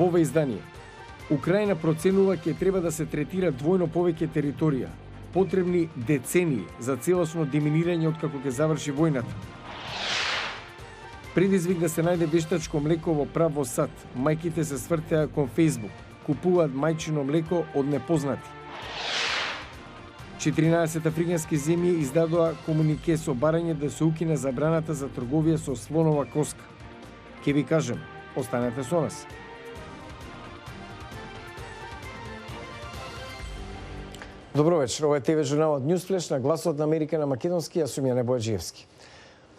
Во овој издание, Украина проценува ќе треба да се третира двојно повеќе територија, потребни децении за целосно деминирање откако ќе заврши војната. Предизвик да се најде вештачко млеко во прав во САД, мајките се свртеа кон Facebook, купуваат мајчино млеко од непознати. 14 африкански земји издадоа комунике со барање да се укине забраната за трговија со слонова коска. Ке ви кажем, останете со нас. Добро вечер, ова е ТВ журналот Newsflash на Гласот на Америка на македонски, јас сум Јане Бојаджиевски.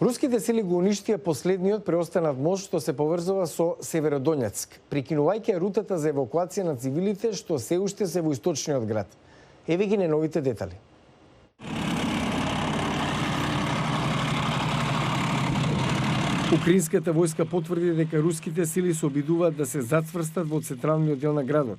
Руските сили го уништија последниот преостанат мост што се поврзува со Северодонецк, прекинувајќи рутата за евакуација на цивилите што се уште се во источниот град. Еве ги најновите детали. Украинската војска потврди дека руските сили се обидуваат да се зацврстат во централниот дел на градот.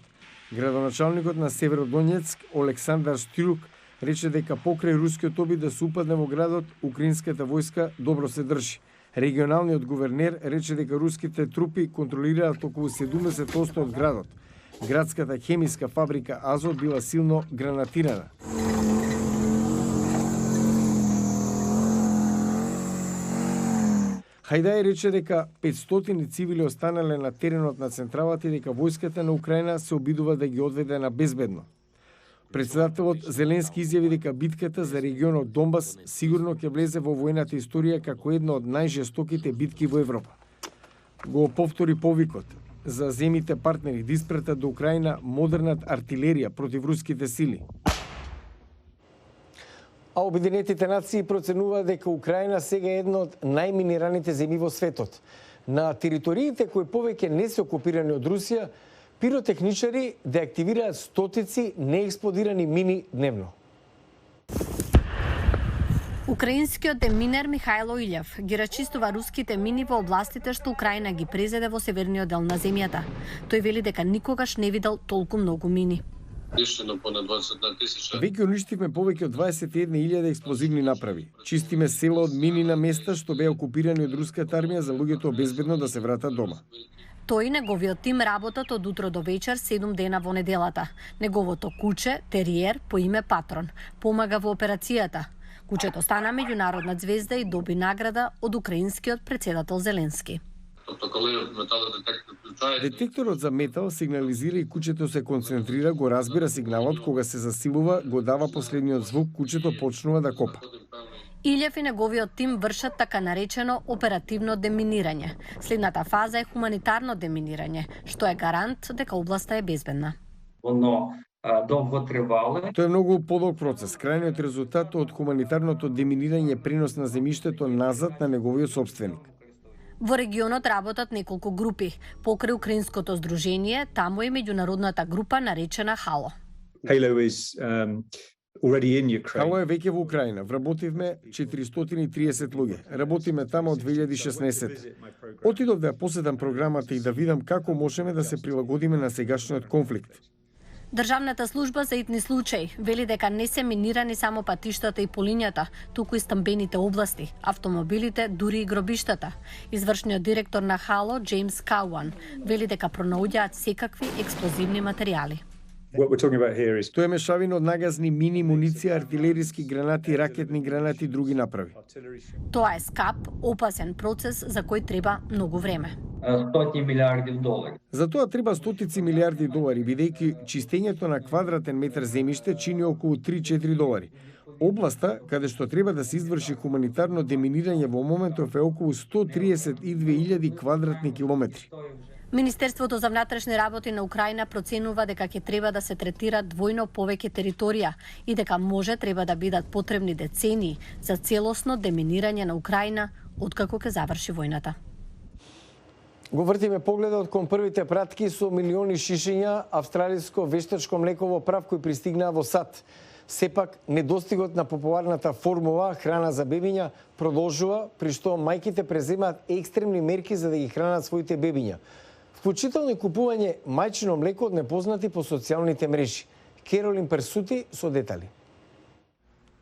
Градоначалникот на Северодонецк Олександар Струк рече дека покрај рускиот обид да се упадне во градот, украинската војска добро се држи. Регионалниот гувернер рече дека руските трупи контролираат околу 70% од градот. Градската хемиска фабрика Азот била силно гранатирана. Хајдај рече дека 500 цивили останале на теренот на централата и дека војската на Украина се обидува да ги одведе на безбедно. Председателот Зеленски изјави дека битката за регионот Донбас сигурно ќе влезе во војната историја како една од најжестоките битки во Европа. Го повтори повикот за земите партнери да испратат до Украина модерна артилерија против руските сили. А Обединетите нации проценуваат дека Украина сега е една од најминираните земји во светот. На териториите кои повеќе не се окупирани од Русија, пиротехничари деактивираат стотици неексплодирани мини дневно. Украинскиот деминер Михајло Илјев ги рачистува руските мини во областите што Украина ги презеде во северниот дел на земјата. Тој вели дека никогаш не видел толку многу мини. Веќе уништивме повеќе од 21.000 експлозивни направи. Чистиме села од мини на места што беа окупирани од руската армија за луѓето безбедно да се вратат дома. Тој и неговиот тим работат од утро до вечер 7 дена во неделата. Неговото куче, териер по име Патрон, помага во операцијата. Кучето стана меѓународна звезда и доби награда од украинскиот претседател Зеленски. Детекторот за метал сигнализира и кучето се концентрира, го разбира сигналот, кога се засилува, го дава последниот звук, кучето почнува да копа. Илјев и неговиот тим вршат така наречено оперативно деминирање. Следната фаза е хуманитарно деминирање, што е гарант дека областа е безбедна. Тоа е многу подолг процес. Крајниот резултат од хуманитарното деминирање е пренос на земјиштето назад на неговиот собственик. Во регионот работат неколку групи. Покрај Украинското здружение, таму е меѓународната група наречена Хало. Хало е веќе во Украина. Вработивме 430 луѓе. Работиме таму од 2016. Отидов да ја посетам програмата и да видам како можеме да се прилагодиме на сегашниот конфликт. Државната служба за итни случаи вели дека не се минирани само патиштата и полињата, туку и стамбените области, автомобилите, дури и гробиштата. Извршниот директор на Хало, Джеймс Кауан, вели дека пронаоѓаат секакви експлозивни материјали. Тоа е мешавина од нагазни мини, муниција, артилериски гранати, ракетни гранати и други направи. Тоа е скап, опасен процес за кој треба многу време. $100 За тоа треба стотици милиарди долари, бидејќи чистењето на квадратен метар земјиште чини околу $3-4. Областа, каде што треба да се изврши хуманитарно деминирање во моментов е околу 132.000 квадратни километри. Министерството за внатрешни работи на Украина проценува дека ќе треба да се третира двојно повеќе територија и дека може треба да бидат потребни децении за целосно деминирање на Украина откако ќе заврши војната. Го вртиме погледот кон првите пратки со милиони шишиња австралиско вештачко млеко во прав кои пристигнаа во САД. Сепак, недостигот на популарната формула храна за бебиња продолжува, при што мајките преземаат екстремни мерки за да ги хранат своите бебиња. Вклучително и купување мајчино млеко од непознати по социјалните мрежи. Керолин Персути со детали.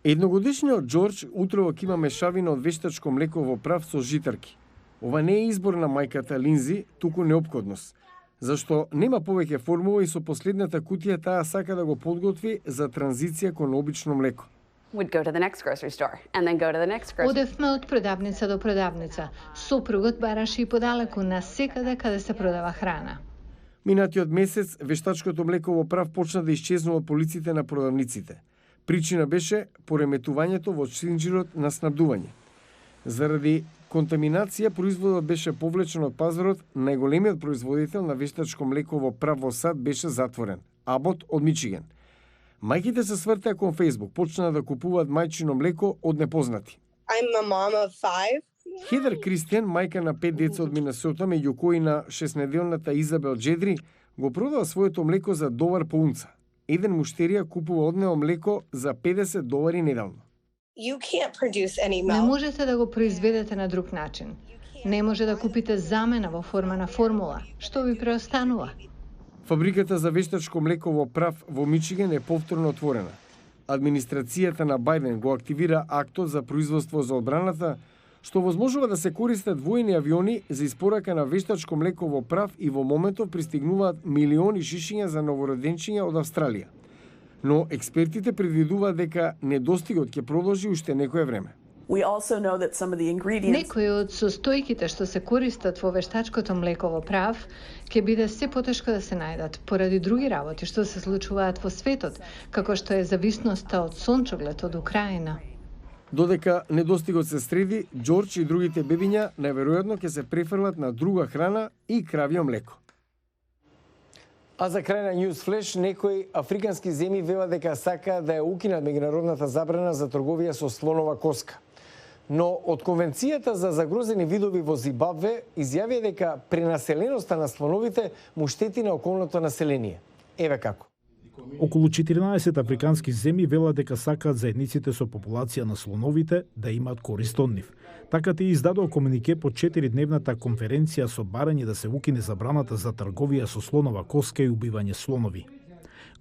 Едногодишниот Џорџ утрово има мешавина од вештачко млеко во прав со житарки. Ова не е избор на мајката Линзи, туку неопходност. зашто нема повеќе формула и со последната кутија таа сака да го подготви за транзиција кон обично млеко. Would go to the next grocery store and then go to the next grocery. Одевме од продавница до продавница. Сопругот бараше и подалеку на секаде каде се продава храна. Минатиот месец вештачкото млеко во прав почна да исчезнува од полиците на продавниците. Причина беше пореметувањето во синџирот на снабдување. Заради контаминација производот беше повлечен од пазарот, најголемиот производител на вештачко млеко во прав во САД беше затворен, Абот од Мичиген. Мајките се свртеа кон Фејсбук, почнаа да купуваат мајчино млеко од непознати. I'm a mom of 5. Хедер Кристијан, мајка на 5 деца од Минесота, меѓу кои на 6-неделната Изабел Джедри, го продава своето млеко за $1 по унца. Еден муштерија купува од неа млеко за $50 неделно. You can't produce any Не milk. можете да го произведете на друг начин. Не може да купите замена во форма на формула. Што ви преостанува? Фабриката за вештачко млеко во прав во Мичиген е повторно отворена. Администрацијата на Бајден го активира актот за производство за одбраната, што возможува да се користат војни авиони за испорака на вештачко млеко во прав и во моментов пристигнуваат милиони шишиња за новороденчиња од Австралија. Но експертите предвидуваат дека недостигот ќе продолжи уште некое време. We also know that some of the ingredients Некои од состојките што се користат во вештачкото млеко во прав ќе биде се потешко да се најдат поради други работи што се случуваат во светот, како што е зависноста од сончоглед од Украина. Додека недостигот се среди, Џорџ и другите бебиња најверојатно ќе се префрлат на друга храна и кравје млеко. А за крај на News Flash, некои африкански земји велат дека сакаат да ја укинат меѓународната забрана за трговија со слонова коска. Но од Конвенцијата за загрозени видови во Зимбабве изјавија дека пренаселеноста на слоновите му штети на околното население. Еве како. Околу 14 африкански земји велат дека сакаат заедниците со популација на слоновите да имаат корист од нив. Така те издадоа комунике по 4-дневната конференција со барање да се укине забраната за трговија со слонова коска и убивање слонови.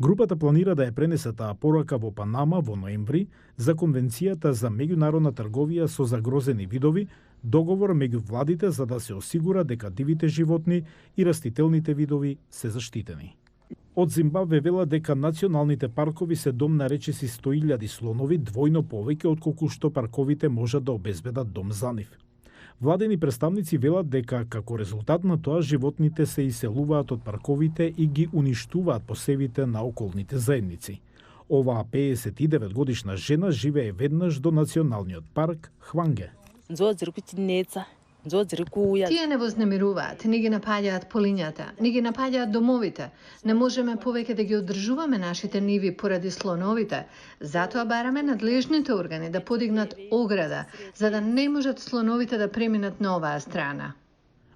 Групата планира да ја пренесе таа порака во Панама во ноември за Конвенцијата за меѓународна трговија со загрозени видови, договор меѓу владите за да се осигура дека дивите животни и растителните видови се заштитени. Од Зимбабве велат дека националните паркови се дом на речиси 100.000 слонови, двојно повеќе отколку што парковите можат да обезбедат дом за нив. Владени представници велат дека како резултат на тоа животните се иселуваат од парковите и ги уништуваат посевите на околните заедници. Оваа 59 годишна жена живее веднаш до националниот парк Хванге. Тие не вознемируваат, не ги напаѓаат полињата, не ги напаѓаат домовите. Не можеме повеќе да ги одржуваме нашите ниви поради слоновите. Затоа бараме надлежните органи да подигнат ограда, за да не можат слоновите да преминат на оваа страна.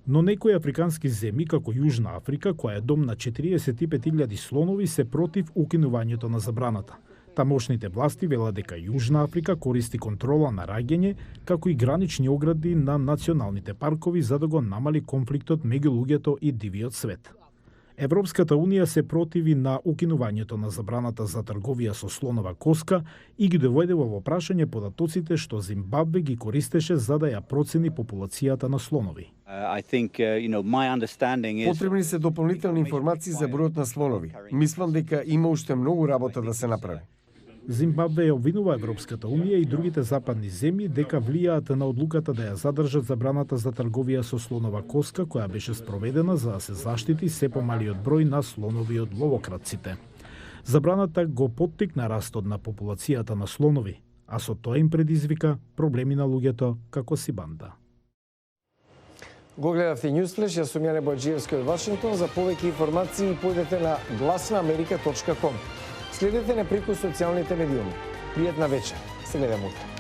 Но некои африкански земји, како Јужна Африка, која е дом на 45.000 слонови, се против укинувањето на забраната. Тамошните власти велат дека Јужна Африка користи контрола на раѓање, како и гранични огради на националните паркови за да го намали конфликтот меѓу луѓето и дивиот свет. Европската унија се противи на укинувањето на забраната за трговија со слонова коска и ги доведе во прашање податоците што Зимбабве ги користеше за да ја процени популацијата на слонови. Потребни се дополнителни информации за бројот на слонови. Мислам дека има уште многу работа да се направи. Зимбабве ја обвинува Европската унија и другите западни земји дека влијаат на одлуката да ја задржат забраната за трговија со слонова коска која беше спроведена за да се заштити се помалиот број на слонови од ловокраците. Забраната го поттикна растот на популацијата на слонови, а со тоа им предизвика проблеми на луѓето како Сибанда. Го гледавте Newsflash, јас сум Јане Бојаджиевски од Вашингтон. За повеќе информации појдете на гласнааmerika.com. Следете не преку социјалните медиуми. Пријатна вечер. Се гледаме утре.